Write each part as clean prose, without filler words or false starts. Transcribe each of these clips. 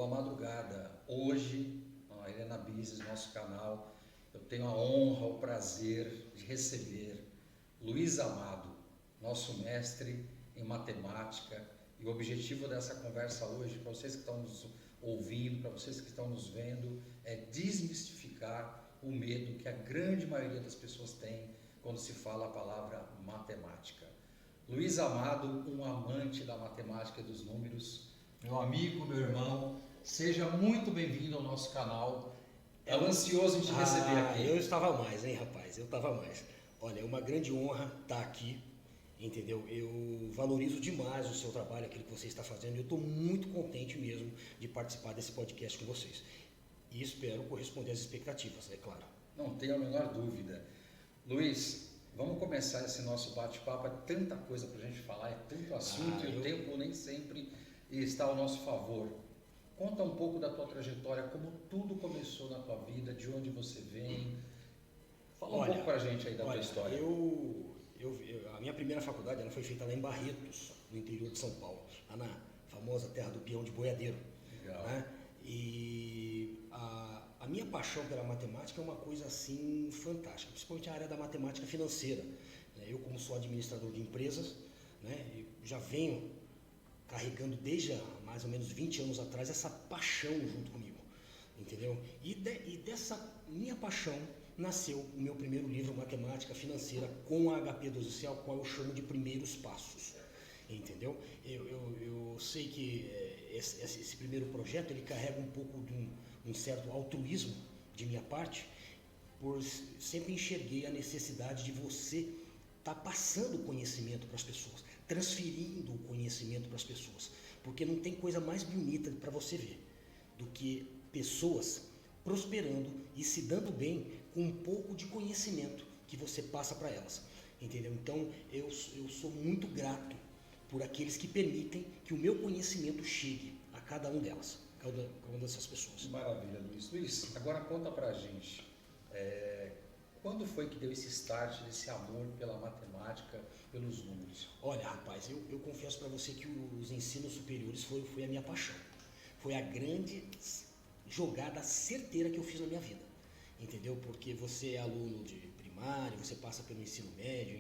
boa madrugada. Hoje, na Helena Business, nosso canal, eu tenho a honra, o prazer de receber Luiz Amado, nosso mestre em matemática. E o objetivo dessa conversa hoje, para vocês que estão nos ouvindo, para vocês que estão nos vendo, é desmistificar o medo que a grande maioria das pessoas tem quando se fala a palavra matemática. Luiz Amado, um amante da matemática e dos números, meu amigo, meu irmão, seja muito bem-vindo ao nosso canal. Estava ansioso em te receber aqui. Eu estava mais, hein, rapaz? Eu estava mais. Olha, é uma grande honra estar aqui, entendeu? Eu valorizo demais o seu trabalho, aquilo que você está fazendo. Eu estou muito contente mesmo de participar desse podcast com vocês. E espero corresponder às expectativas, é claro. Não tenho a menor dúvida. Luiz, vamos começar esse nosso bate-papo. É tanta coisa para a gente falar, é tanto assunto e o tempo nem sempre está ao nosso favor. Conta um pouco da tua trajetória, como tudo começou na tua vida, de onde você vem. Fala um pouco para a gente aí da tua história. A minha primeira faculdade ela foi feita lá em Barretos, no interior de São Paulo, lá na famosa terra do peão de boiadeiro. Legal. Né? E a minha paixão pela matemática é uma coisa assim fantástica, principalmente a área da matemática financeira. Eu, como sou administrador de empresas, né, já venho carregando desde há mais ou menos 20 anos atrás essa paixão junto comigo, entendeu? E dessa minha paixão nasceu o meu primeiro livro, Matemática Financeira, com a HP 12C, ao qual eu chamo de Primeiros Passos, entendeu? Eu sei que esse primeiro projeto ele carrega um pouco de um certo altruísmo de minha parte, por sempre enxerguei a necessidade de você estar passando conhecimento para as pessoas, transferindo o conhecimento para as pessoas, porque não tem coisa mais bonita para você ver do que pessoas prosperando e se dando bem com um pouco de conhecimento que você passa para elas, entendeu? Então eu sou muito grato por aqueles que permitem que o meu conhecimento chegue a cada um delas, cada uma dessas pessoas. Maravilha, Luiz. Luiz, agora conta pra gente, quando foi que deu esse start, esse amor pela matemática, pelos números? Olha, rapaz, eu confesso para você que os ensinos superiores foi a minha paixão. Foi a grande jogada certeira que eu fiz na minha vida, entendeu? Porque você é aluno de primário, você passa pelo ensino médio,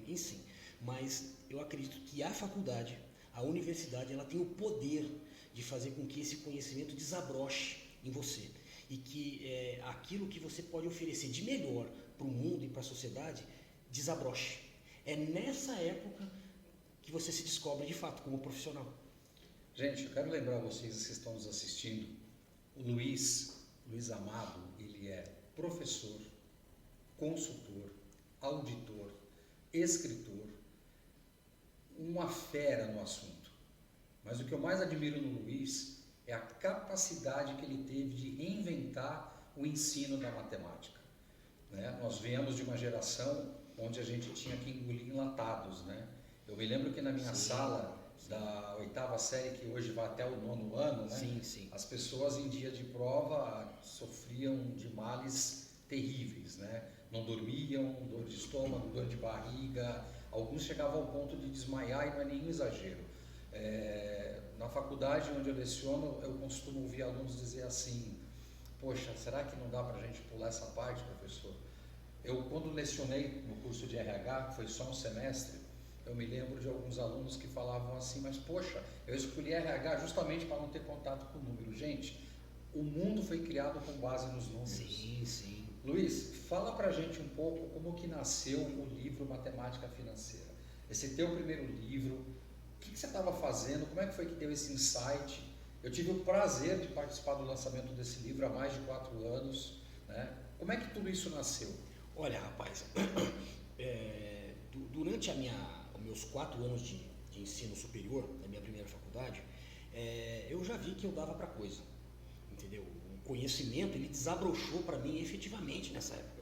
enfim, mas eu acredito que a faculdade, a universidade, ela tem o poder de fazer com que esse conhecimento desabroche em você e que aquilo que você pode oferecer de melhor para o mundo e para a sociedade desabroche. É nessa época que você se descobre de fato como profissional. Gente, eu quero lembrar vocês que estão nos assistindo, o Luiz Amado, ele é professor, consultor, auditor, escritor, uma fera no assunto. Mas o que eu mais admiro no Luiz é a capacidade que ele teve de reinventar o ensino da matemática. Né? Nós viemos de uma geração onde a gente tinha que engolir enlatados. Né? Eu me lembro que na minha sala da 8ª série, que hoje vai até o 9º ano, né? As pessoas em dia de prova sofriam de males terríveis. Né? Não dormiam, dor de estômago, dor de barriga, alguns chegavam ao ponto de desmaiar e não é nenhum exagero. Na faculdade onde eu leciono, eu costumo ouvir alunos dizer assim: poxa, será que não dá para a gente pular essa parte, professor? Eu, quando lecionei no curso de RH, que foi só um semestre, eu me lembro de alguns alunos que falavam assim: mas poxa, eu escolhi RH justamente para não ter contato com o número. Gente, o mundo foi criado com base nos números. Sim. Luiz, fala pra gente um pouco como que nasceu o livro Matemática Financeira. Esse teu primeiro livro, o que você estava fazendo, como é que foi que deu esse insight? Eu tive o prazer de participar do lançamento desse livro há mais de 4 anos. Né? Como é que tudo isso nasceu? Olha, rapaz, durante os meus 4 anos de ensino superior, na minha primeira faculdade, eu já vi que eu dava para coisa, entendeu? O conhecimento, ele desabrochou para mim efetivamente nessa época.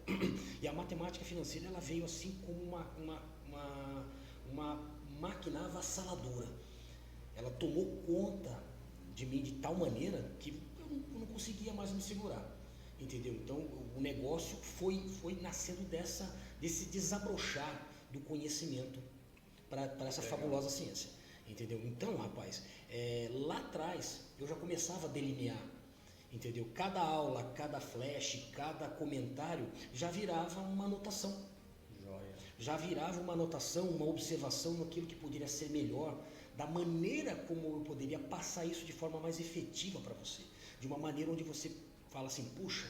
E a matemática financeira, ela veio assim como uma máquina avassaladora. Ela tomou conta de mim de tal maneira que eu não conseguia mais me segurar, entendeu? Então o negócio foi nascendo desse desabrochar do conhecimento para essa fabulosa ciência, entendeu? Então, rapaz, lá atrás eu já começava a delinear, entendeu? Cada aula, cada flash, cada comentário já virava uma anotação. Joia. Já virava uma anotação, uma observação naquilo que poderia ser melhor, da maneira como eu poderia passar isso de forma mais efetiva para você. De uma maneira onde você fala assim, puxa,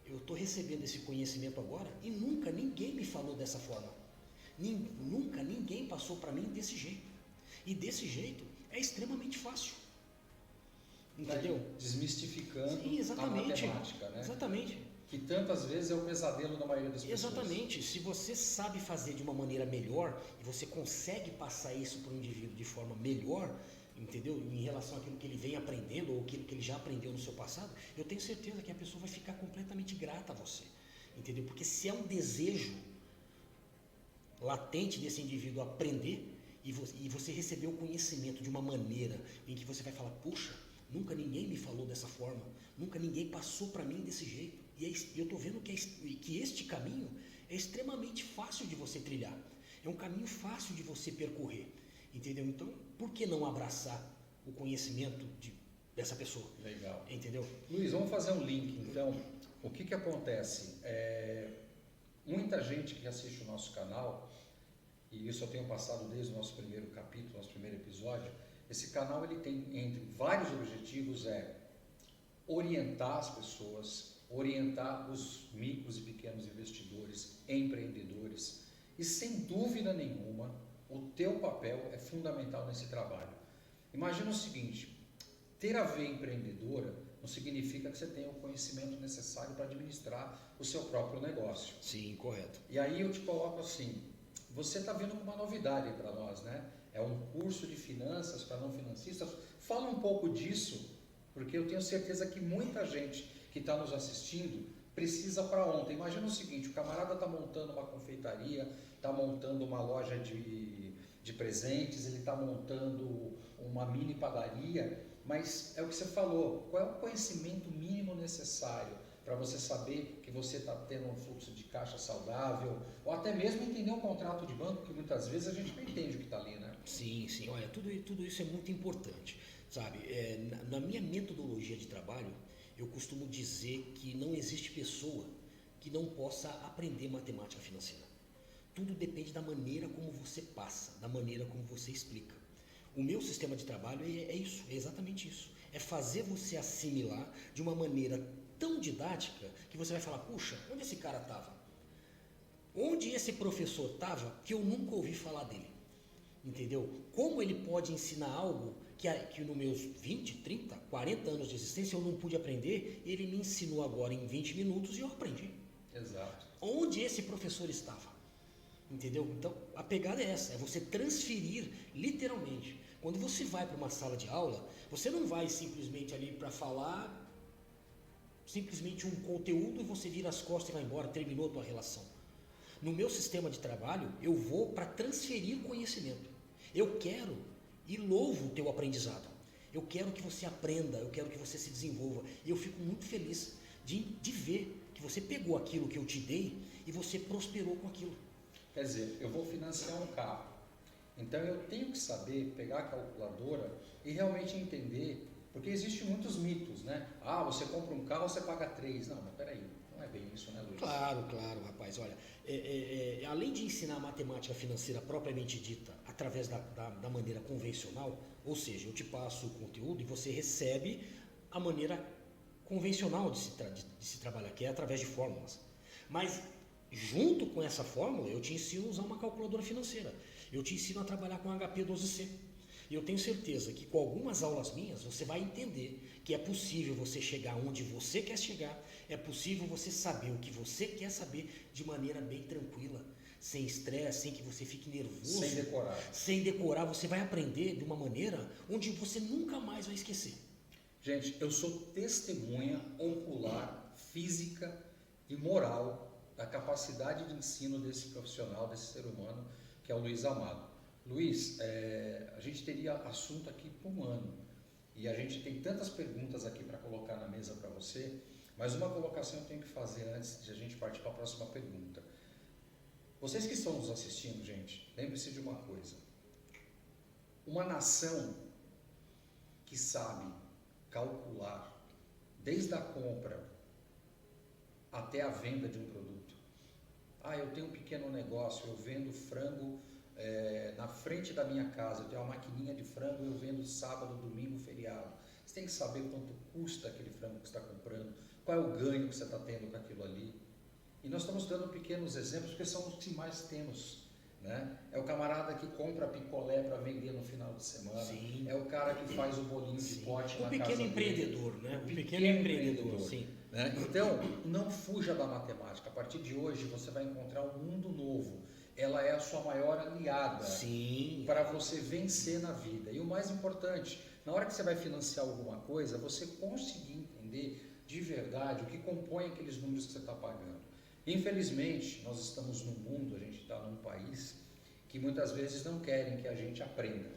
eu estou recebendo esse conhecimento agora e nunca ninguém me falou dessa forma. Nunca ninguém passou para mim desse jeito. E desse jeito é extremamente fácil. Entendeu? Desmistificando Sim, a matemática, né? Exatamente. Que tantas vezes é o pesadelo da maioria das pessoas. Exatamente. Se você sabe fazer de uma maneira melhor e você consegue passar isso para o indivíduo de forma melhor, entendeu? Em relação àquilo que ele vem aprendendo ou aquilo que ele já aprendeu no seu passado, eu tenho certeza que a pessoa vai ficar completamente grata a você. Entendeu? Porque se é um desejo latente desse indivíduo aprender e você receber o conhecimento de uma maneira em que você vai falar, puxa, nunca ninguém me falou dessa forma, nunca ninguém passou para mim desse jeito. E eu estou vendo que este caminho é extremamente fácil de você trilhar. É um caminho fácil de você percorrer. Entendeu? Então, por que não abraçar o conhecimento dessa pessoa? Legal. Entendeu? Luiz, vamos fazer um link, então. O que acontece? Muita gente que assiste o nosso canal, e isso eu tenho passado desde o nosso primeiro capítulo, nosso primeiro episódio, esse canal ele tem entre vários objetivos orientar as pessoas, orientar os micros e pequenos investidores, empreendedores, e sem dúvida nenhuma, o teu papel é fundamental nesse trabalho. Imagina o seguinte, ter a veia empreendedora não significa que você tenha o conhecimento necessário para administrar o seu próprio negócio. Sim, correto. E aí eu te coloco assim, você está vindo com uma novidade para nós, né? É um curso de finanças para não financistas. Fala um pouco disso, porque eu tenho certeza que muita gente que está nos assistindo precisa para ontem. Imagina o seguinte, o camarada está montando uma confeitaria, está montando uma loja de presentes, ele está montando uma mini padaria, mas é o que você falou, qual é o conhecimento mínimo necessário para você saber que você está tendo um fluxo de caixa saudável, ou até mesmo entender um contrato de banco, que muitas vezes a gente não entende o que está ali, né? Sim, olha, tudo isso é muito importante, sabe? Na minha metodologia de trabalho, eu costumo dizer que não existe pessoa que não possa aprender matemática financeira. Tudo depende da maneira como você passa, da maneira como você explica. O meu sistema de trabalho é isso, é exatamente isso. É fazer você assimilar de uma maneira tão didática que você vai falar, puxa, onde esse cara estava? Onde esse professor estava que eu nunca ouvi falar dele? Entendeu? Como ele pode ensinar algo que nos meus 20, 30, 40 anos de existência eu não pude aprender, ele me ensinou agora em 20 minutos e eu aprendi. Exato. Onde esse professor estava? Entendeu? Então, a pegada é essa, é você transferir literalmente. Quando você vai para uma sala de aula, você não vai simplesmente ali para falar simplesmente um conteúdo e você vira as costas e vai embora, terminou a tua relação. No meu sistema de trabalho, eu vou para transferir conhecimento. Eu quero e louvo o teu aprendizado. Eu quero que você aprenda, eu quero que você se desenvolva. E eu fico muito feliz de ver que você pegou aquilo que eu te dei e você prosperou com aquilo. Quer dizer, eu vou financiar um carro, então eu tenho que saber pegar a calculadora e realmente entender, porque existem muitos mitos, né? Ah, você compra um carro, você paga 3. Não, mas peraí, não é bem isso, né, Luiz? Claro, rapaz. Olha, além de ensinar a matemática financeira propriamente dita através da maneira convencional, ou seja, eu te passo o conteúdo e você recebe a maneira convencional de se trabalhar, que é através de fórmulas. Mas junto com essa fórmula, eu te ensino a usar uma calculadora financeira. Eu te ensino a trabalhar com HP12C. E eu tenho certeza que com algumas aulas minhas, você vai entender que é possível você chegar onde você quer chegar, é possível você saber o que você quer saber de maneira bem tranquila, sem estresse, sem que você fique nervoso. Sem decorar. Sem decorar, você vai aprender de uma maneira onde você nunca mais vai esquecer. Gente, eu sou testemunha ocular, física e moral da capacidade de ensino desse profissional, desse ser humano, que é o Luiz Amado. Luiz, a gente teria assunto aqui por um ano e a gente tem tantas perguntas aqui para colocar na mesa para você, mas uma colocação eu tenho que fazer antes de a gente partir para a próxima pergunta. Vocês que estão nos assistindo, gente, lembre-se de uma coisa. Uma nação que sabe calcular desde a compra até a venda de um produto. Eu tenho um pequeno negócio, eu vendo frango na frente da minha casa, eu tenho uma maquininha de frango, eu vendo sábado, domingo, feriado. Você tem que saber quanto custa aquele frango que você está comprando, qual é o ganho que você está tendo com aquilo ali. E nós estamos dando pequenos exemplos, porque são os que mais temos. Né? É o camarada que compra picolé para vender no final de semana. Sim. É o cara que faz o bolinho de pote na casa dele. O pequeno empreendedor, né? O pequeno empreendedor, sim. Né? Então, não fuja da matemática. A partir de hoje, você vai encontrar um mundo novo. Ela é a sua maior aliada para você vencer na vida. E o mais importante, na hora que você vai financiar alguma coisa, você conseguir entender de verdade o que compõe aqueles números que você está pagando. Infelizmente, nós estamos num mundo, a gente está num país que muitas vezes não querem que a gente aprenda.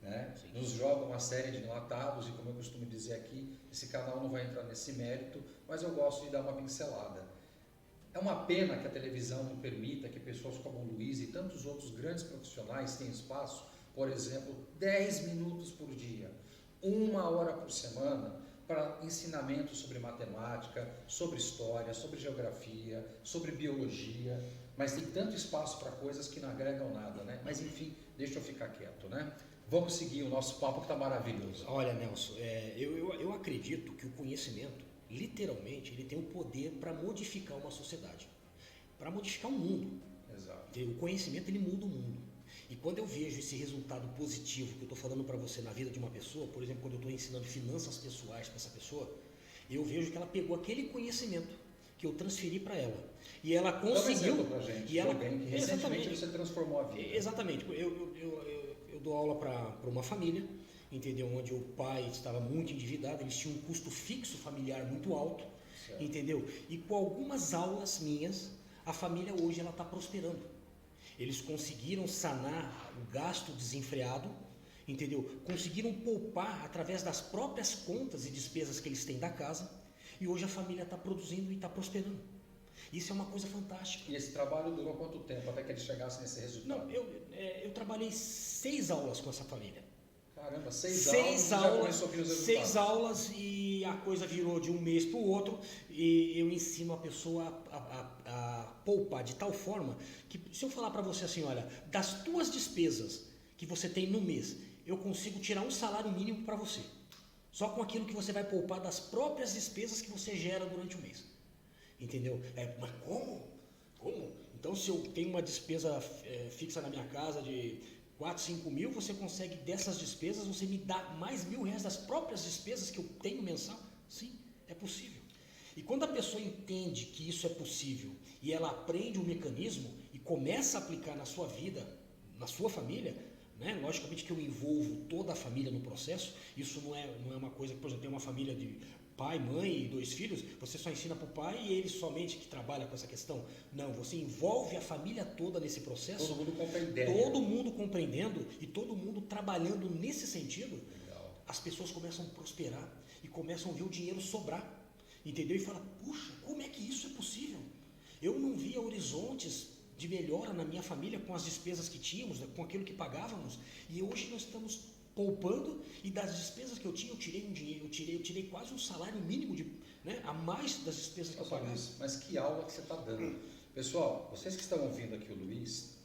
Né? Nos jogam uma série de enlatados e, como eu costumo dizer aqui, esse canal não vai entrar nesse mérito, mas eu gosto de dar uma pincelada. É uma pena que a televisão não permita que pessoas como o Luiz e tantos outros grandes profissionais tenham espaço, por exemplo, 10 minutos por dia, 1 hora por semana, para ensinamento sobre matemática, sobre história, sobre geografia, sobre biologia, mas tem tanto espaço para coisas que não agregam nada, né? Mas enfim, deixa eu ficar quieto, né? Vamos seguir o nosso papo que está maravilhoso. Olha, Nelson, eu acredito que o conhecimento, literalmente, ele tem o poder para modificar uma sociedade, para modificar o mundo. Exato. O conhecimento, ele muda o mundo. E quando eu vejo esse resultado positivo que eu estou falando para você na vida de uma pessoa, por exemplo, quando eu estou ensinando finanças pessoais para essa pessoa, eu vejo que ela pegou aquele conhecimento que eu transferi para ela. E ela conseguiu. Dá um exemplo pra gente, e ela, alguém que recentemente você transformou a vida. Exatamente. Eu dou aula para uma família, entendeu? Onde o pai estava muito endividado, eles tinham um custo fixo familiar muito alto, certo. Entendeu? E com algumas aulas minhas, a família hoje ela está prosperando. Eles conseguiram sanar o gasto desenfreado, entendeu? Conseguiram poupar através das próprias contas e despesas que eles têm da casa, e hoje a família está produzindo e está prosperando. Isso é uma coisa fantástica. E esse trabalho durou quanto tempo até que eles chegassem nesse resultado? Não, eu trabalhei 6 aulas com essa família. Caramba, 6 aulas, 6 aulas e a coisa virou de um mês para o outro, e eu ensino a pessoa a poupar de tal forma que, se eu falar para você assim, olha, das tuas despesas que você tem no mês, eu consigo tirar um salário mínimo para você, só com aquilo que você vai poupar das próprias despesas que você gera durante o mês, entendeu? Mas como? Então, se eu tenho uma despesa fixa na minha casa de 4, 5 mil, você consegue dessas despesas, você me dá mais R$1.000 das próprias despesas que eu tenho mensal? Sim, é possível. E quando a pessoa entende que isso é possível e ela aprende o mecanismo e começa a aplicar na sua vida, na sua família, né? Logicamente que eu envolvo toda a família no processo, isso não é uma coisa que, por exemplo, tem uma família de pai, mãe e 2 filhos, você só ensina para o pai e ele somente que trabalha com essa questão. Não, você envolve a família toda nesse processo. Todo mundo compreendendo. Todo mundo compreendendo e todo mundo trabalhando nesse sentido. Legal. As pessoas começam a prosperar e começam a ver o dinheiro sobrar. Entendeu? E fala, puxa, como é que isso é possível? Eu não via horizontes de melhora na minha família com as despesas que tínhamos, com aquilo que pagávamos, e hoje nós estamos poupando, e das despesas que eu tinha, eu tirei um dinheiro, eu tirei quase um salário mínimo a mais das despesas que eu pagava. Mas que aula que você está dando. Pessoal, vocês que estão ouvindo aqui o Luiz,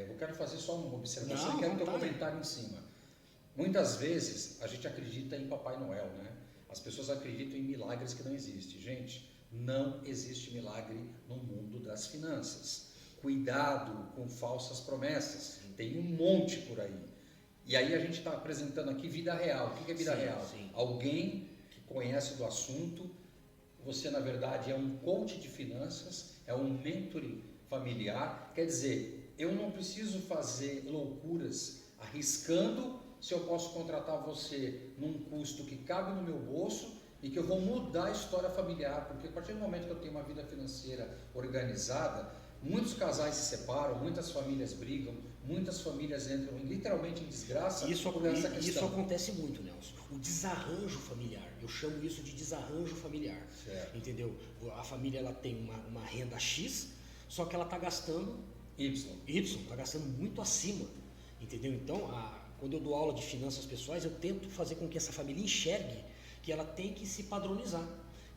eu quero fazer só uma observação e quero ter um comentário em cima. Muitas vezes a gente acredita em Papai Noel, né? As pessoas acreditam em milagres que não existem. Gente, não existe milagre no mundo das finanças. Cuidado com falsas promessas. Tem um monte por aí. E aí a gente está apresentando aqui vida real. O que é vida real? Sim. Alguém que conhece do assunto. Você, na verdade, é um coach de finanças, é um mentoring familiar. Quer dizer, eu não preciso fazer loucuras arriscando se eu posso contratar você num custo que cabe no meu bolso e que eu vou mudar a história familiar. Porque a partir do momento que eu tenho uma vida financeira organizada, muitos casais se separam, muitas famílias brigam, muitas famílias entram literalmente em desgraça por essa questão. Isso acontece muito, Nelson. O desarranjo familiar, eu chamo isso de desarranjo familiar. Certo. Entendeu? A família ela tem uma renda X, só que ela está gastando Y, está gastando muito acima. Entendeu? Então, quando eu dou aula de finanças pessoais, eu tento fazer com que essa família enxergue que ela tem que se padronizar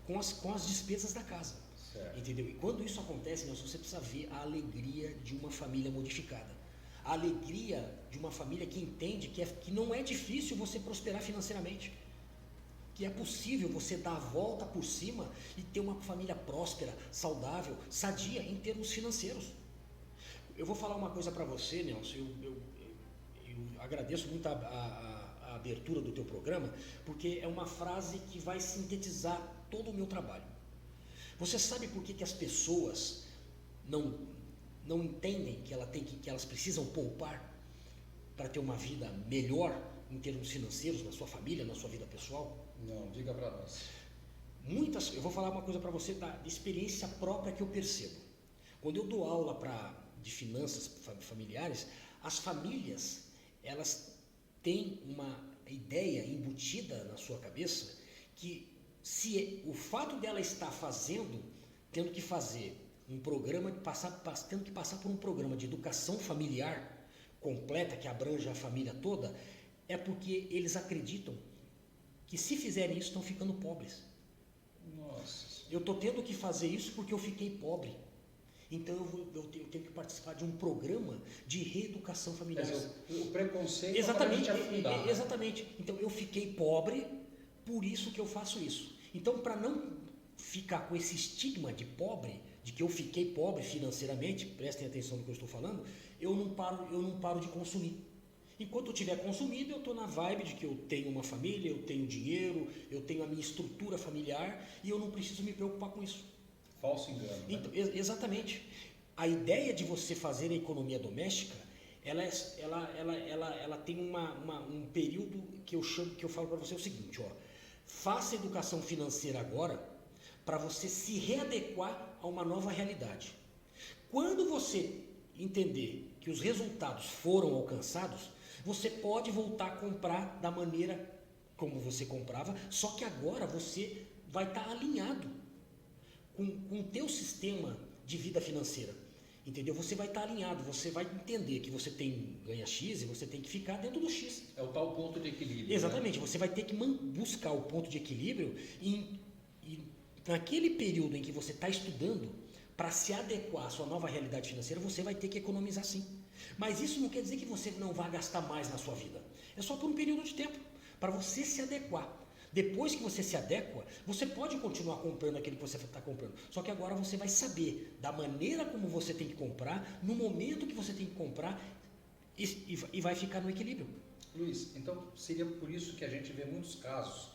com as despesas da casa. Certo. Entendeu? E quando isso acontece, Nelson, você precisa ver a alegria de uma família modificada. A alegria de uma família que entende que não é difícil você prosperar financeiramente. Que é possível você dar a volta por cima e ter uma família próspera, saudável, sadia em termos financeiros. Eu vou falar uma coisa para você, Nelson, eu agradeço muito a abertura do teu programa, porque é uma frase que vai sintetizar todo o meu trabalho. Você sabe por que as pessoas não entendem que elas precisam poupar para ter uma vida melhor em termos financeiros, na sua família, na sua vida pessoal? Não, diga para nós. Eu vou falar uma coisa para você da experiência própria que eu percebo. Quando eu dou aula de finanças familiares, as famílias, elas têm uma ideia embutida na sua cabeça que se o fato dela estar tendo que fazer um programa, tendo que passar por um programa de educação familiar completa, que abranja a família toda, é porque eles acreditam que se fizerem isso estão ficando pobres. Nossa. Eu estou tendo que fazer isso porque eu fiquei pobre. Então eu tenho que participar de um programa de reeducação familiar. Quer dizer, o preconceito Exatamente, é para a gente afundar. exatamente. Então eu fiquei pobre, por isso que eu faço isso. Então, para não ficar com esse estigma de pobre, de que eu fiquei pobre financeiramente, prestem atenção no que eu estou falando, eu não paro de consumir. Enquanto eu estiver consumindo, eu estou na vibe de que eu tenho uma família, eu tenho dinheiro, eu tenho a minha estrutura familiar e eu não preciso me preocupar com isso. Falso engano. Né? Então, exatamente. A ideia de você fazer a economia doméstica, ela tem um período que eu falo para você o seguinte, faça educação financeira agora para você se readequar a uma nova realidade. Quando você entender que os resultados foram alcançados, você pode voltar a comprar da maneira como você comprava, só que agora você vai estar alinhado com o teu sistema de vida financeira. Entendeu? Você vai estar alinhado, você vai entender que você ganha X e você tem que ficar dentro do X. É o tal ponto de equilíbrio. Exatamente, né? Você vai ter que buscar o ponto de equilíbrio e naquele período em que você está estudando, para se adequar à sua nova realidade financeira, você vai ter que economizar sim. Mas isso não quer dizer que você não vai gastar mais na sua vida. É só por um período de tempo, para você se adequar. Depois que você se adequa, você pode continuar comprando aquilo que você está comprando. Só que agora você vai saber da maneira como você tem que comprar, no momento que você tem que comprar e vai ficar no equilíbrio. Luiz, então seria por isso que a gente vê muitos casos,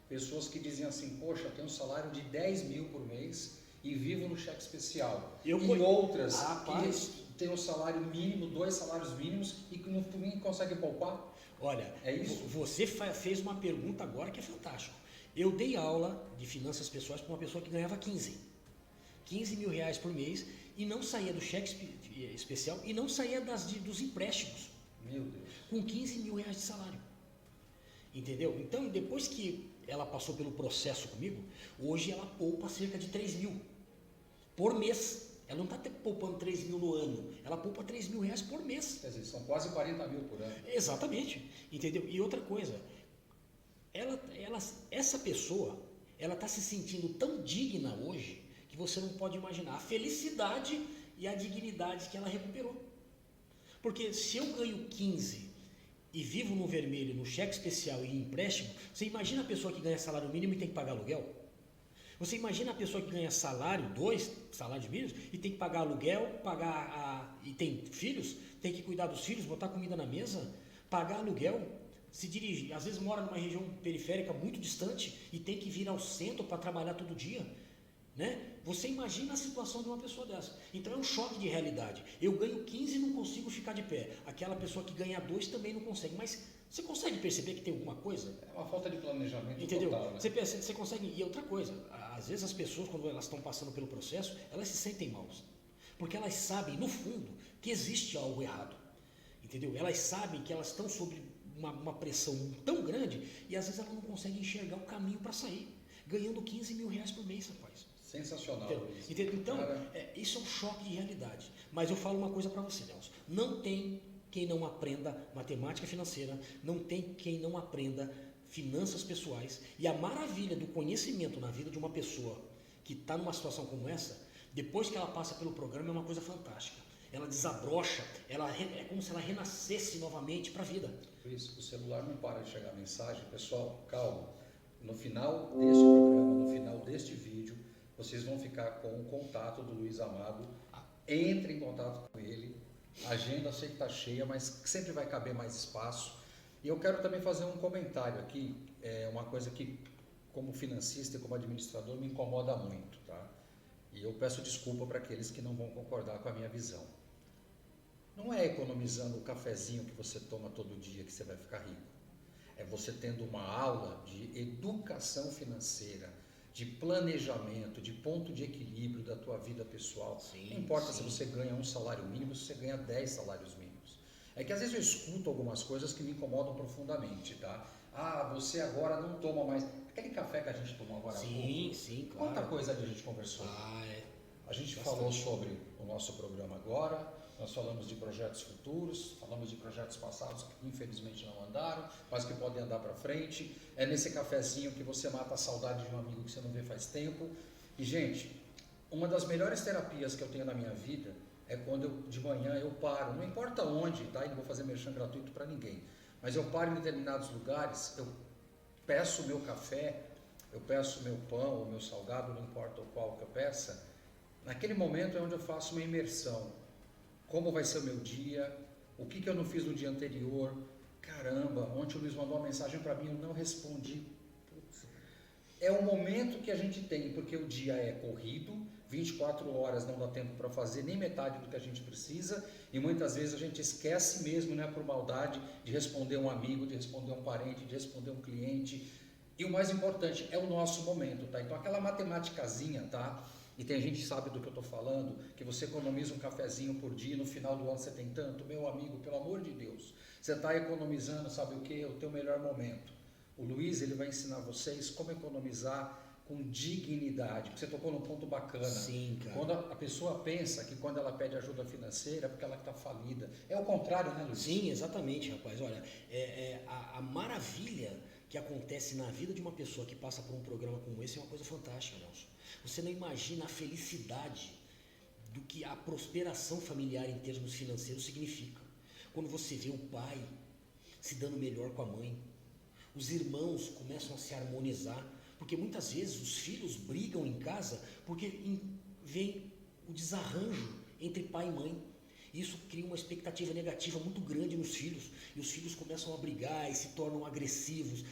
pessoas que dizem assim, poxa, eu tenho um salário de 10 mil por mês e vivo no cheque especial. E outras que têm um salário mínimo, 2 salários mínimos e que não conseguem poupar. Olha, é isso? Você fez uma pergunta agora que é fantástica. Eu dei aula de finanças pessoais para uma pessoa que ganhava 15 mil reais por mês e não saía do cheque especial e não saía dos empréstimos. Meu Deus. Com 15 mil reais de salário. Entendeu? Então, depois que ela passou pelo processo comigo, hoje ela poupa cerca de 3 mil por mês. Ela não está poupando 3 mil no ano, ela poupa 3 mil reais por mês. Quer dizer, são quase 40 mil por ano. Exatamente, entendeu? E outra coisa, essa pessoa, ela está se sentindo tão digna hoje, que você não pode imaginar a felicidade e a dignidade que ela recuperou. Porque se eu ganho 15 e vivo no vermelho, no cheque especial e em empréstimo, você imagina a pessoa que ganha salário mínimo e tem que pagar aluguel? Você imagina a pessoa que ganha salário, 2 salários mínimos, e tem que pagar aluguel, e tem filhos, tem que cuidar dos filhos, botar comida na mesa, pagar aluguel, se dirigir, às vezes mora numa região periférica muito distante e tem que vir ao centro para trabalhar todo dia. Né? Você imagina a situação de uma pessoa dessa. Então é um choque de realidade. Eu ganho 15 e não consigo ficar de pé. Aquela pessoa que ganha 2 também não consegue. Mas você consegue perceber que tem alguma coisa? É uma falta de planejamento. Entendeu? Total, né? Você consegue. E outra coisa, às vezes as pessoas, quando elas estão passando pelo processo, elas se sentem mal. Porque elas sabem, no fundo, que existe algo errado. Entendeu? Elas sabem que elas estão sob uma pressão tão grande e às vezes elas não conseguem enxergar o caminho para sair. Ganhando 15 mil reais por mês, rapaz. Sensacional. Entendeu? Então, isso é um choque de realidade. Mas eu falo uma coisa para você, Nelson. Não tem quem não aprenda matemática financeira, não tem quem não aprenda finanças pessoais. E a maravilha do conhecimento na vida de uma pessoa que está numa situação como essa, depois que ela passa pelo programa, é uma coisa fantástica. Ela desabrocha, é como se ela renascesse novamente para a vida. Por isso, o celular não para de chegar mensagem. Pessoal, calma. No final deste programa, no final deste vídeo, vocês vão ficar com o contato do Luiz Amado. Entre em contato com ele. A agenda eu sei que está cheia, mas sempre vai caber mais espaço. E eu quero também fazer um comentário aqui, uma coisa que, como financista e como administrador, me incomoda muito, tá? E eu peço desculpa para aqueles que não vão concordar com a minha visão. Não é economizando o cafezinho que você toma todo dia que você vai ficar rico. É você tendo uma aula de educação financeira, de planejamento, de ponto de equilíbrio da tua vida pessoal. Sim, não importa sim. se você ganha um salário mínimo, se você ganha 10 salários mínimos. É que às vezes eu escuto algumas coisas que me incomodam profundamente, tá? Ah, você agora não toma mais... Aquele café que a gente tomou agora há pouco. Sim, claro. Quanta coisa a gente conversou. A gente falou sobre o nosso programa agora, nós falamos de projetos futuros, falamos de projetos passados que infelizmente não andaram, mas que podem andar para frente. É nesse cafezinho que você mata a saudade de um amigo que você não vê faz tempo. E, gente, uma das melhores terapias que eu tenho na minha vida é quando de manhã eu paro, não importa onde, tá? E não vou fazer merchan gratuito para ninguém, mas eu paro em determinados lugares, eu peço o meu café, eu peço o meu pão, o meu salgado, não importa o qual que eu peça. Naquele momento é onde eu faço uma imersão. Como vai ser o meu dia? O que eu não fiz no dia anterior? Caramba, ontem o Luiz mandou uma mensagem para mim, eu não respondi. Putz. É o momento que a gente tem, porque o dia é corrido, 24 horas não dá tempo para fazer nem metade do que a gente precisa, e muitas vezes a gente esquece mesmo, né, por maldade, de responder um amigo, de responder um parente, de responder um cliente. E o mais importante é o nosso momento, tá? Então aquela matemáticazinha, tá? E tem gente que sabe do que eu estou falando, que você economiza um cafezinho por dia, no final do ano você tem tanto. Meu amigo, pelo amor de Deus, você está economizando, sabe o que? O teu melhor momento. O Luiz, ele vai ensinar vocês como economizar com dignidade. Você tocou num ponto bacana. Sim, cara. Quando a pessoa pensa que quando ela pede ajuda financeira é porque ela está falida. É o contrário, né, Luiz? Sim, exatamente, rapaz. Olha, a maravilha que acontece na vida de uma pessoa que passa por um programa como esse é uma coisa fantástica, Nelson. Você não imagina a felicidade do que a prosperação familiar em termos financeiros significa. Quando você vê o pai se dando melhor com a mãe, os irmãos começam a se harmonizar, porque muitas vezes os filhos brigam em casa porque vem o desarranjo entre pai e mãe. Isso cria uma expectativa negativa muito grande nos filhos, e os filhos começam a brigar e se tornam agressivos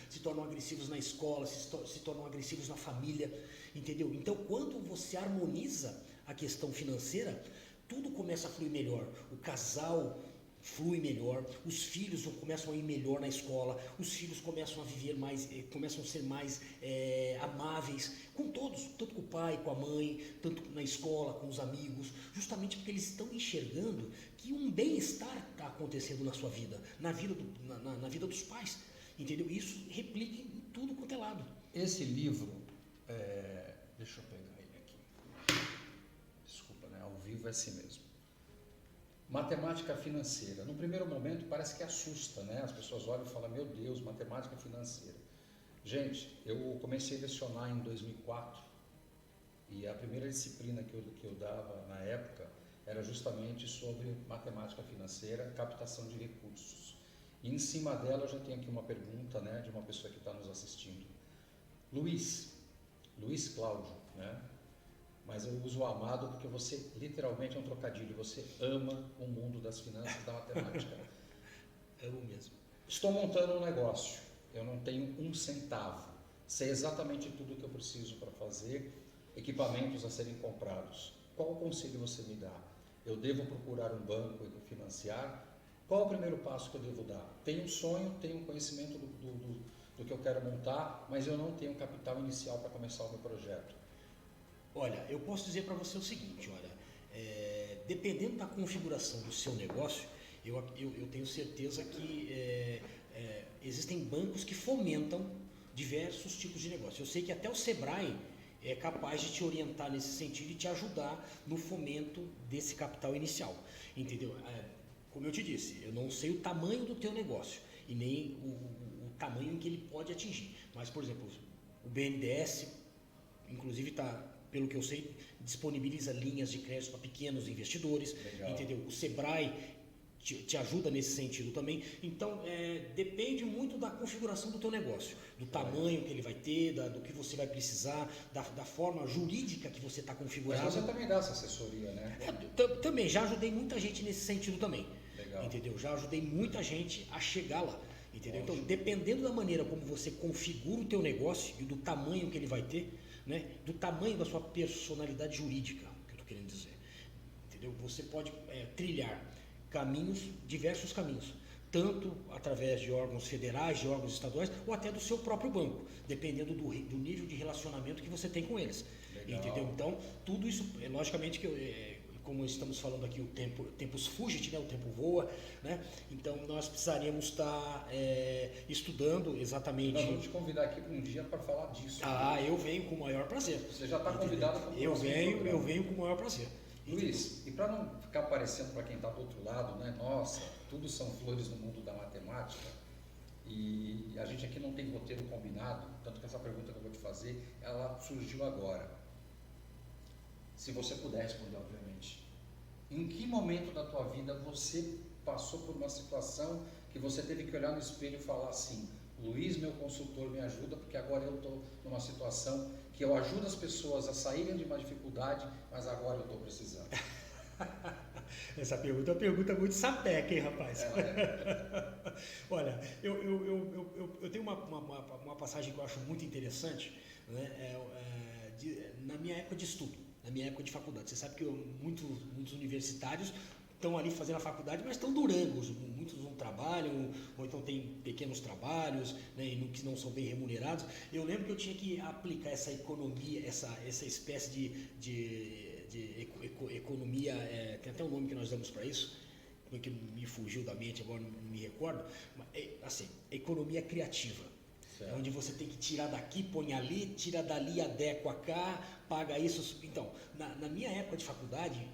na escola, se tornam agressivos na família, entendeu? Então, quando você harmoniza a questão financeira, tudo começa a fluir melhor. O casal flui melhor, os filhos começam a ir melhor na escola, os filhos começam a viver mais, começam a ser mais amáveis com todos, tanto com o pai, com a mãe, tanto na escola, com os amigos, justamente porque eles estão enxergando que um bem-estar está acontecendo na sua vida, na vida dos pais, entendeu? Isso replica em tudo quanto é lado. Esse livro, deixa eu pegar ele aqui, desculpa, né? Ao vivo é assim mesmo. Matemática financeira. No primeiro momento parece que assusta, né? As pessoas olham e falam, meu Deus, matemática financeira. Gente, eu comecei a lecionar em 2004 e a primeira disciplina que eu dava na época era justamente sobre matemática financeira, captação de recursos. E em cima dela eu já tenho aqui uma pergunta, né, de uma pessoa que está nos assistindo. Luiz Cláudio, né? Mas eu uso o amado porque você literalmente é um trocadilho, você ama o mundo das finanças, da matemática. Amo mesmo. Estou montando um negócio, eu não tenho um centavo, sei exatamente tudo o que eu preciso para fazer, equipamentos a serem comprados. Qual conselho você me dá? Eu devo procurar um banco e financiar? Qual o primeiro passo que eu devo dar? Tenho um sonho, tenho um conhecimento do que eu quero montar, mas eu não tenho capital inicial para começar o meu projeto. Olha, eu posso dizer para você o seguinte, olha, dependendo da configuração do seu negócio, eu tenho certeza que existem bancos que fomentam diversos tipos de negócio. Eu sei que até o Sebrae é capaz de te orientar nesse sentido e te ajudar no fomento desse capital inicial, entendeu? como eu te disse, eu não sei o tamanho do teu negócio e nem o tamanho em que ele pode atingir. Mas, por exemplo, o BNDES, inclusive, pelo que eu sei, disponibiliza linhas de crédito para pequenos investidores. Legal. Entendeu? O Sebrae te ajuda nesse sentido também. Então, depende muito da configuração do teu negócio, do tamanho que ele vai ter, do que você vai precisar, da forma jurídica que você está configurado. Mas você também dá essa assessoria, né? Também, já ajudei muita gente nesse sentido também. Legal. Entendeu? Já ajudei muita gente a chegar lá. Entendeu? Então, dependendo da maneira como você configura o teu negócio e do tamanho que ele vai ter, né? Do tamanho da sua personalidade jurídica, que eu estou querendo dizer. Entendeu? Você pode trilhar diversos caminhos, tanto através de órgãos federais, de órgãos estaduais, ou até do seu próprio banco, dependendo do nível de relacionamento que você tem com eles. Legal. Entendeu? Então, tudo isso, logicamente que como estamos falando aqui, tempos fugit, né? O tempo voa, né? Então nós precisaríamos estar estudando exatamente. Nós vamos te convidar aqui para um dia para falar disso. Eu venho com o maior prazer. Você já está convidado para eu venho com o maior prazer. Luiz, e para não ficar parecendo para quem está do outro lado, né? Nossa, tudo são flores no mundo da matemática, e a gente aqui não tem roteiro combinado, tanto que essa pergunta que eu vou te fazer, ela surgiu agora. Se você puder responder, obviamente. Em que momento da tua vida você passou por uma situação que você teve que olhar no espelho e falar assim: Luiz, meu consultor, me ajuda, porque agora eu estou numa situação que eu ajudo as pessoas a saírem de uma dificuldade, mas agora eu estou precisando. Essa pergunta é uma pergunta muito sapeca, hein, rapaz? Olha, eu tenho uma passagem que eu acho muito interessante, né? Na minha época de estudo, na minha época de faculdade. Você sabe que muitos universitários estão ali fazendo a faculdade, mas estão durangos, muitos não trabalham, ou então tem pequenos trabalhos, né, que não são bem remunerados. Eu lembro que eu tinha que aplicar essa economia, essa espécie de economia, tem até um nome que nós damos para isso, que me fugiu da mente, agora não me recordo, mas, assim, economia criativa. Certo. Onde você tem que tirar daqui, põe ali, tira dali, adequa cá, paga isso. Então, na minha época de faculdade,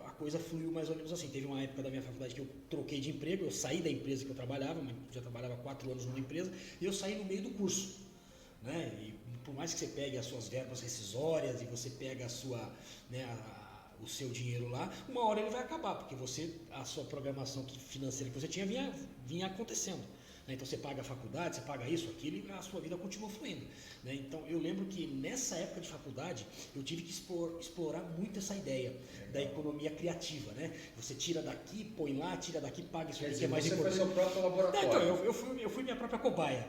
a coisa fluiu mais ou menos assim. Teve uma época da minha faculdade que eu troquei de emprego, eu saí da empresa que eu trabalhava, já trabalhava 4 anos numa empresa, e eu saí no meio do curso. Né? E por mais que você pegue as suas verbas rescisórias e você pega o seu dinheiro lá, uma hora ele vai acabar, porque a sua programação financeira que você tinha vinha acontecendo. Então você paga a faculdade, você paga isso, aquilo, e a sua vida continua fluindo. Né? Então eu lembro que nessa época de faculdade eu tive que explorar muito essa ideia da economia criativa. Né? Você tira daqui, põe lá, tira daqui, paga isso aqui, que é mais importante. Você foi seu próprio laboratório. Então, eu fui minha própria cobaia.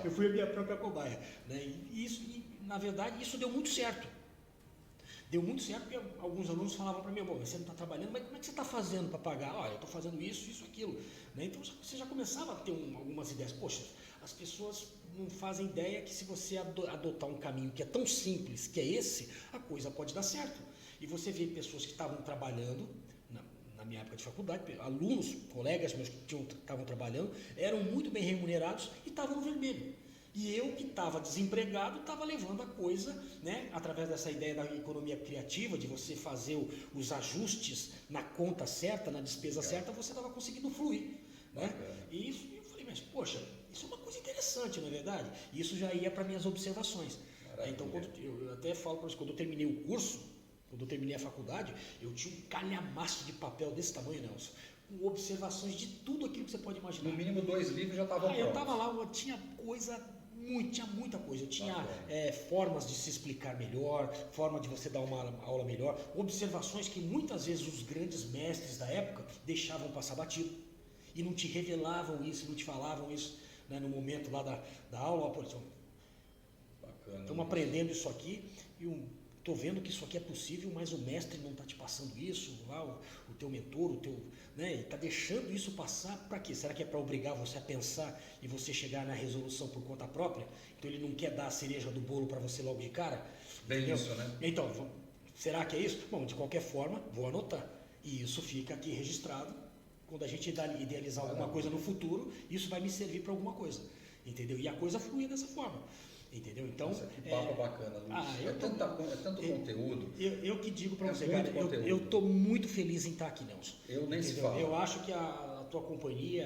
Eu fui a minha própria cobaia. Né? E na verdade isso deu muito certo. Deu muito certo porque alguns alunos falavam para mim: bom, você não está trabalhando, mas como é que você está fazendo para pagar? Olha, eu estou fazendo isso, aquilo. Né? Então você já começava a ter algumas ideias. Poxa, as pessoas não fazem ideia que se você adotar um caminho que é tão simples, que é esse, a coisa pode dar certo. E você vê pessoas que estavam trabalhando, na minha época de faculdade, alunos, colegas meus que estavam trabalhando, eram muito bem remunerados e estavam no vermelho. E eu que estava desempregado, estava levando a coisa, né, através dessa ideia da economia criativa, de você fazer os ajustes na conta certa, na despesa certa, você estava conseguindo fluir. Né? E isso, eu falei, mas poxa, isso é uma coisa interessante, não é verdade? E isso já ia para minhas observações. Então, eu até falo para vocês, quando eu terminei o curso, quando eu terminei a faculdade, eu tinha um calhamaço de papel desse tamanho, Nelson, com observações de tudo aquilo que você pode imaginar. No mínimo 2 livros já estavam prontos. Eu estava lá, eu tinha tinha muita coisa, eu tinha formas de se explicar melhor, forma de você dar uma aula melhor, observações que muitas vezes os grandes mestres da época deixavam passar batido e não te revelavam isso, não te falavam isso, né, no momento lá da aula. Estamos aprendendo isso aqui e estou vendo que isso aqui é possível, mas o mestre não está te passando isso, lá, o teu mentor, né, está deixando isso passar para quê? Será que é para obrigar você a pensar e você chegar na resolução por conta própria? Então ele não quer dar a cereja do bolo para você logo de cara? Bem entendeu? Isso, né? Então, será que é isso? Bom, de qualquer forma, vou anotar. E isso fica aqui registrado. Quando a gente idealizar alguma coisa no futuro, isso vai me servir para alguma coisa. Entendeu? E a coisa flui dessa forma. Entendeu? Então, Nossa, que papo bacana, Luiz. É tanto conteúdo. Eu que digo para você, muito cara, conteúdo. eu tô muito feliz em estar aqui, Nelson. Eu nem se Entendeu? fala. Eu acho que a tua companhia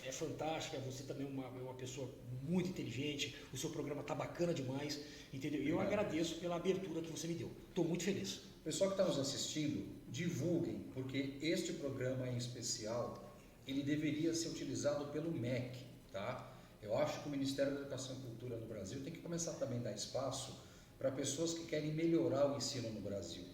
é fantástica, você também é uma pessoa muito inteligente, o seu programa tá bacana demais, entendeu? E eu agradeço pela abertura que você me deu. Tô muito feliz. Pessoal que está nos assistindo, divulguem, porque este programa em especial, ele deveria ser utilizado pelo MEC, tá? Eu acho que o Ministério da Educação e Cultura no Brasil tem que começar também a dar espaço para pessoas que querem melhorar o ensino no Brasil,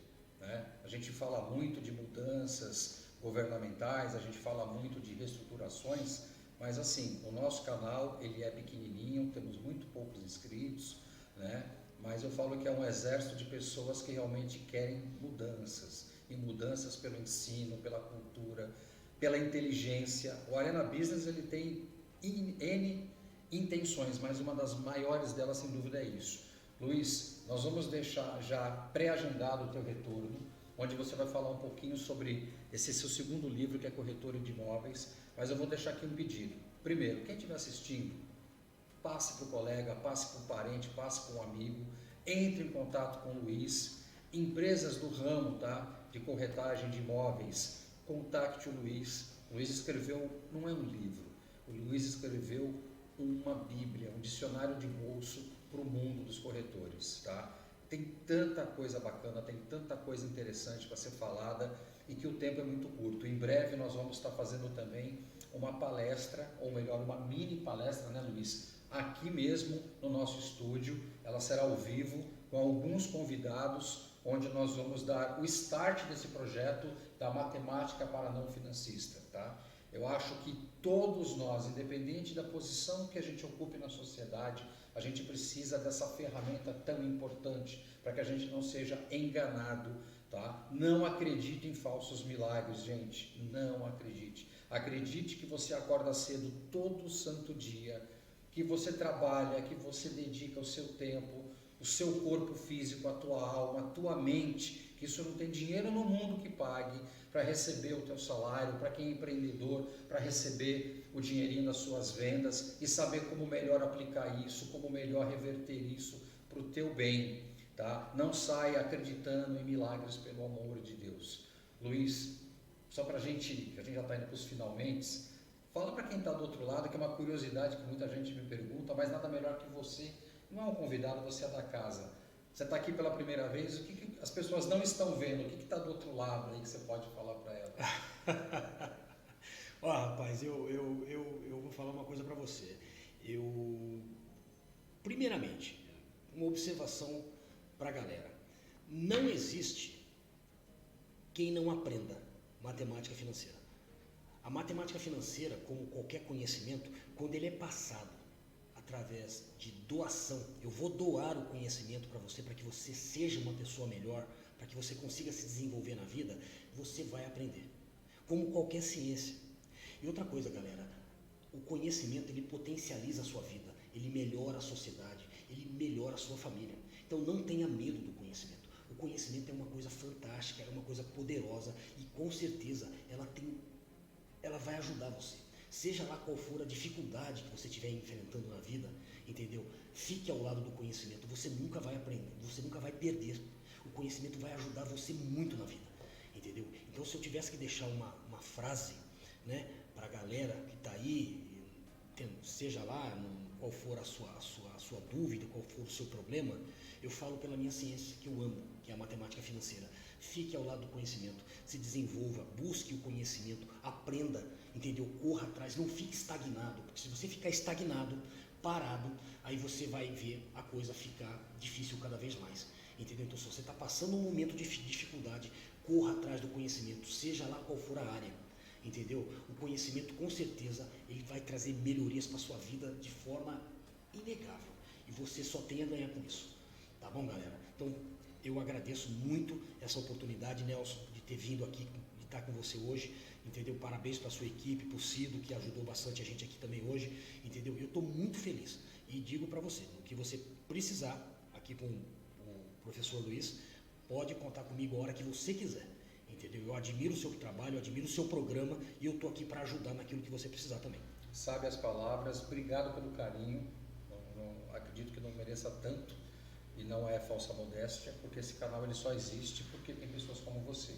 né? A gente fala muito de mudanças governamentais, a gente fala muito de reestruturações, mas assim, o nosso canal ele é pequenininho, temos muito poucos inscritos, né? Mas eu falo que é um exército de pessoas que realmente querem mudanças, e mudanças pelo ensino, pela cultura, pela inteligência. O Arena Business ele tem N intenções, mas uma das maiores delas sem dúvida é isso. Luiz, nós vamos deixar já pré-agendado o teu retorno, onde você vai falar um pouquinho sobre esse seu segundo livro, que é Corretora de Imóveis, mas eu vou deixar aqui um pedido. Primeiro, quem estiver assistindo, passe para o colega, passe para o parente, passe para um amigo, entre em contato com o Luiz, empresas do ramo, tá, de corretagem de imóveis, contacte o Luiz. O Luiz escreveu, não é um livro, o Luiz escreveu uma bíblia, um dicionário de bolso para o mundo dos corretores, tá? Tem tanta coisa bacana, tem tanta coisa interessante para ser falada e que o tempo é muito curto. Em breve nós vamos estar fazendo também uma palestra, ou melhor, uma mini palestra, né, Luiz? Aqui mesmo no nosso estúdio, ela será ao vivo com alguns convidados, onde nós vamos dar o start desse projeto da matemática para não financista, tá? Eu acho que todos nós, independente da posição que a gente ocupe na sociedade, a gente precisa dessa ferramenta tão importante para que a gente não seja enganado, tá? Não acredite em falsos milagres, gente, não acredite. Acredite que você acorda cedo todo santo dia, que você trabalha, que você dedica o seu tempo, o seu corpo físico, a tua alma, a tua mente, que isso não tem dinheiro no mundo que pague para receber o teu salário, para quem é empreendedor, para receber o dinheirinho das suas vendas e saber como melhor aplicar isso, como melhor reverter isso para o teu bem, tá? Não saia acreditando em milagres, pelo amor de Deus. Luiz, só para a gente já está indo para os finalmente, fala para quem está do outro lado, que é uma curiosidade que muita gente me pergunta, mas nada melhor que você, não é um convidado, você é da casa. Você está aqui pela primeira vez, o que as pessoas não estão vendo? O que está do outro lado aí que você pode falar para elas? Ó, rapaz, eu vou falar uma coisa para você. Primeiramente, uma observação para a galera. Não existe quem não aprenda matemática financeira. A matemática financeira, como qualquer conhecimento, quando ele é passado através de doação, eu vou doar o conhecimento para que você seja uma pessoa melhor, para que você consiga se desenvolver na vida, você vai aprender. Como qualquer ciência. E outra coisa, galera, o conhecimento ele potencializa a sua vida, ele melhora a sociedade, ele melhora a sua família. Então não tenha medo do conhecimento. O conhecimento é uma coisa fantástica, é uma coisa poderosa e com certeza ela vai ajudar você. Seja lá qual for a dificuldade que você estiver enfrentando na vida, entendeu? Fique ao lado do conhecimento, você nunca vai aprender, você nunca vai perder. O conhecimento vai ajudar você muito na vida, entendeu? Então se eu tivesse que deixar uma frase, né, para a galera que está aí, seja lá qual for a sua dúvida, qual for o seu problema, eu falo pela minha ciência que eu amo, que é a matemática financeira. Fique ao lado do conhecimento, se desenvolva, busque o conhecimento, aprenda, entendeu? Corra atrás, não fique estagnado, porque se você ficar estagnado, parado, aí você vai ver a coisa ficar difícil cada vez mais, entendeu? Então se você está passando um momento de dificuldade, corra atrás do conhecimento, seja lá qual for a área, entendeu? O conhecimento com certeza ele vai trazer melhorias para sua vida de forma inegável e você só tem a ganhar com isso, tá bom, galera? Então eu agradeço muito essa oportunidade, Nelson, de ter vindo aqui, de estar com você hoje, entendeu? Parabéns para a sua equipe, para o Cido, que ajudou bastante a gente aqui também hoje, entendeu? Eu estou muito feliz e digo para você, o que você precisar aqui com o professor Luiz, pode contar comigo a hora que você quiser, entendeu? Eu admiro o seu trabalho, eu admiro o seu programa e eu estou aqui para ajudar naquilo que você precisar também. Sabe as palavras, obrigado pelo carinho, acredito que não mereço agradeça tanto, e não é falsa modéstia, porque esse canal ele só existe porque tem pessoas como você.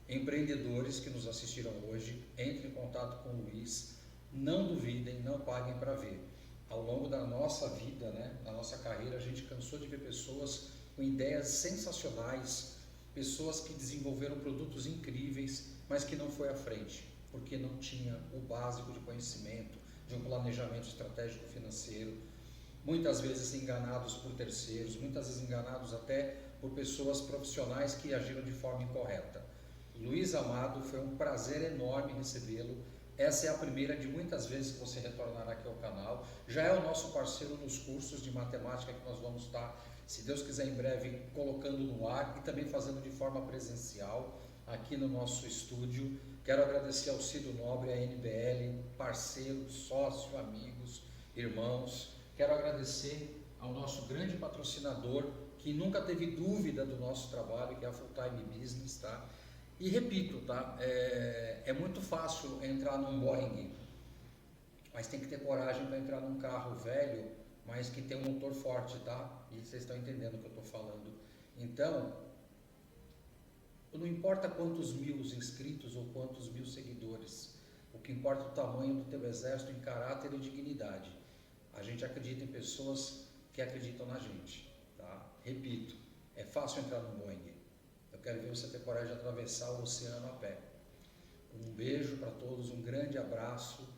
Empreendedores que nos assistiram hoje, entrem em contato com o Luiz, não duvidem, não paguem para ver. Ao longo da nossa vida, né, da nossa carreira, a gente cansou de ver pessoas com ideias sensacionais, pessoas que desenvolveram produtos incríveis, mas que não foi à frente, porque não tinha o básico de conhecimento, de um planejamento estratégico financeiro, muitas vezes enganados por terceiros, muitas vezes enganados até por pessoas profissionais que agiram de forma incorreta. Luiz Amado, foi um prazer enorme recebê-lo. Essa é a primeira de muitas vezes que você retornará aqui ao canal. Já é o nosso parceiro nos cursos de matemática que nós vamos estar, se Deus quiser, em breve colocando no ar e também fazendo de forma presencial aqui no nosso estúdio. Quero agradecer ao Cido Nobre, à NBL, parceiro, sócio, amigos, irmãos. Quero agradecer ao nosso grande patrocinador, que nunca teve dúvida do nosso trabalho, que é a Full Time Business, tá? E repito, tá? É muito fácil entrar num Boeing, mas tem que ter coragem para entrar num carro velho, mas que tem um motor forte, tá? E vocês estão entendendo o que eu estou falando. Então, não importa quantos mil inscritos ou quantos mil seguidores, o que importa é o tamanho do teu exército em caráter e dignidade. A gente acredita em pessoas que acreditam na gente, tá? Repito, é fácil entrar num Boeing. Eu quero ver você ter coragem de atravessar o oceano a pé. Um beijo para todos, um grande abraço.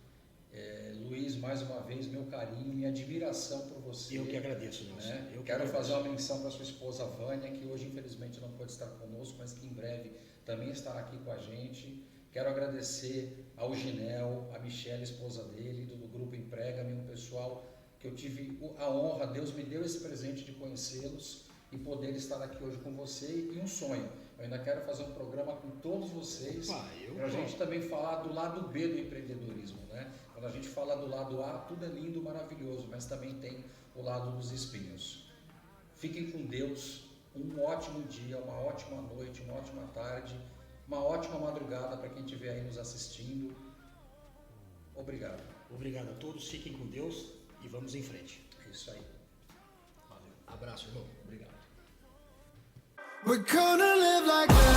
Luiz, mais uma vez, meu carinho, minha admiração por você. Eu que agradeço, Nelson. Né? Eu que quero agradeço. fazer uma menção para sua esposa Vânia, que hoje infelizmente não pode estar conosco, mas que em breve também estará aqui com a gente. Quero agradecer ao Ginel, a Michelle, esposa dele, do Grupo Emprega-me, um pessoal que eu tive a honra, Deus me deu esse presente de conhecê-los e poder estar aqui hoje com você, e um sonho. Eu ainda quero fazer um programa com todos vocês, para a gente também falar do lado B do empreendedorismo, né? Quando a gente fala do lado A, tudo é lindo, maravilhoso, mas também tem o lado dos espinhos. Fiquem com Deus, um ótimo dia, uma ótima noite, uma ótima tarde, uma ótima madrugada para quem estiver aí nos assistindo. Obrigado. Obrigado a todos, fiquem com Deus e vamos em frente. É isso aí. Valeu. Abraço, irmão. Obrigado. We're gonna live like that.